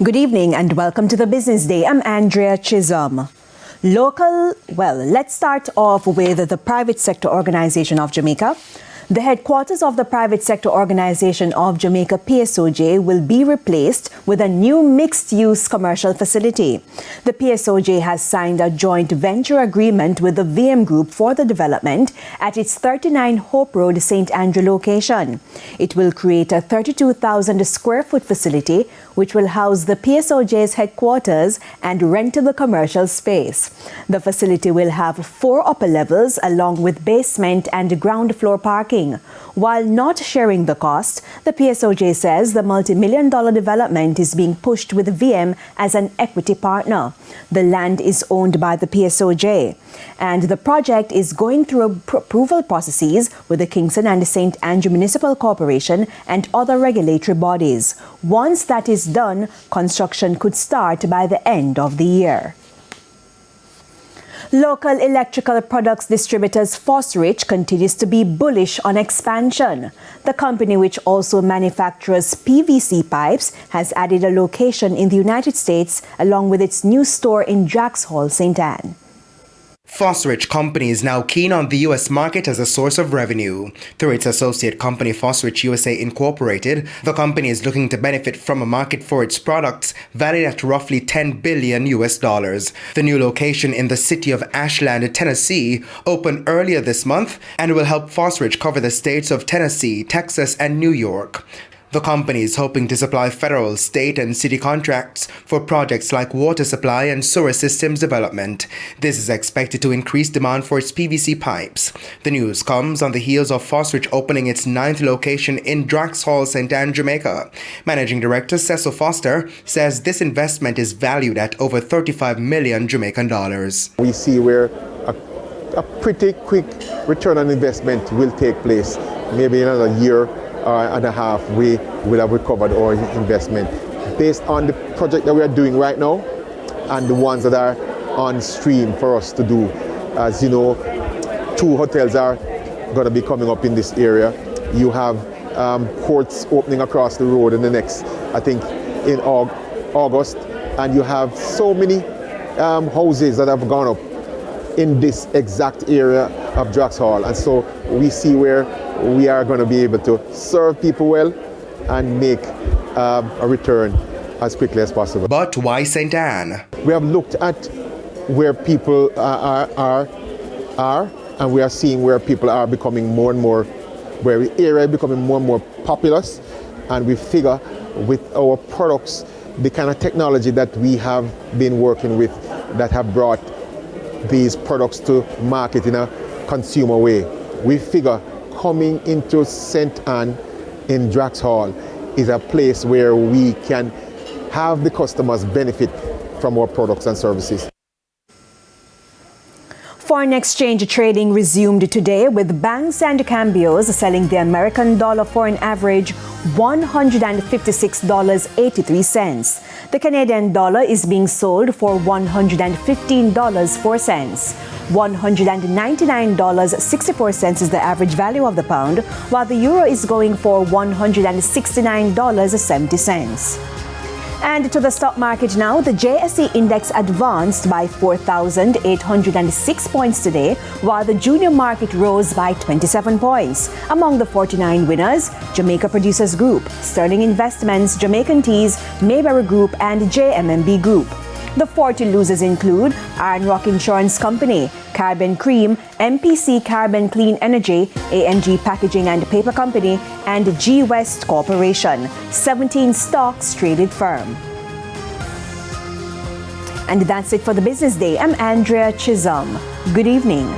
Good evening and welcome to the Business Day. I'm Andrea Chisholm. Let's start off with the private sector organization of Jamaica. The headquarters of the private sector organization of Jamaica, PSOJ, will be replaced with a new mixed-use commercial facility. The PSOJ has signed a joint venture agreement with the VM Group for the development at its 39 Hope Road, St. Andrew location. It will create a 32,000 square foot facility which will house the PSOJ's headquarters and rentable commercial space. The facility will have 4 upper levels along with basement and ground floor parking. While not sharing the cost, the PSOJ says the multi-million-dollar development is being pushed with VM as an equity partner. The land is owned by the PSOJ, and the project is going through approval processes with the Kingston and St. Andrew Municipal Corporation and other regulatory bodies. Once that is done, construction could start by the end of the year. Local electrical products distributors Fosrich continues to be bullish on expansion. The company, which also manufactures PVC pipes, has added a location in the United States along with its new store in dancehall, St. Anne. Fosrich Company is now keen on the U.S. market as a source of revenue. Through its associate company Fosrich USA Incorporated, the company is looking to benefit from a market for its products valued at roughly $10 billion. The new location in the city of Ashland, Tennessee, opened earlier this month and will help Fosrich cover the states of Tennessee, Texas, and New York. The company is hoping to supply federal, state, and city contracts for projects like water supply and sewer systems development. This is expected to increase demand for its PVC pipes. The news comes on the heels of Fosrich opening its 9th location in Dancehall, St. Anne, Jamaica. Managing Director Cecil Foster says this investment is valued at over 35 million Jamaican dollars. We see where a pretty quick return on investment will take place. Maybe in another year and a half, we will have recovered our investment based on the project that we are doing right now and the ones that are on stream for us to do. As you know, 2 hotels are going to be coming up in this area. You have courts opening across the road in the next, I think, in August, and you have so many houses that have gone up in this exact area of Dancehall, and so we see where we are going to be able to serve people well and make a return as quickly as possible. But why St. Anne? We have looked at where people are, and we are seeing where people are becoming more and more, where the area is becoming more and more populous, and we figure with our products, the kind of technology that we have been working with that have brought these products to market in a consumer way, we figure coming into St. Anne in Dancehall is a place where we can have the customers benefit from our products and services. Foreign exchange trading resumed today with banks and cambios selling the American dollar for an average $156.83. The Canadian dollar is being sold for $115.04. $199.64 is the average value of the pound, while the euro is going for $169.70. And to the stock market now, the JSE index advanced by 4,806 points today, while the junior market rose by 27 points. Among the 49 winners, Jamaica Producers Group, Sterling Investments, Jamaican Teas, Mayberry Group, and JMMB Group. The 40 losers include Iron Rock Insurance Company, Caribbean Cream, MPC Caribbean Clean Energy, ANG Packaging and Paper Company, and G West Corporation. 17 stocks traded firm. And that's it for the Business Day. I'm Andrea Chisholm. Good evening.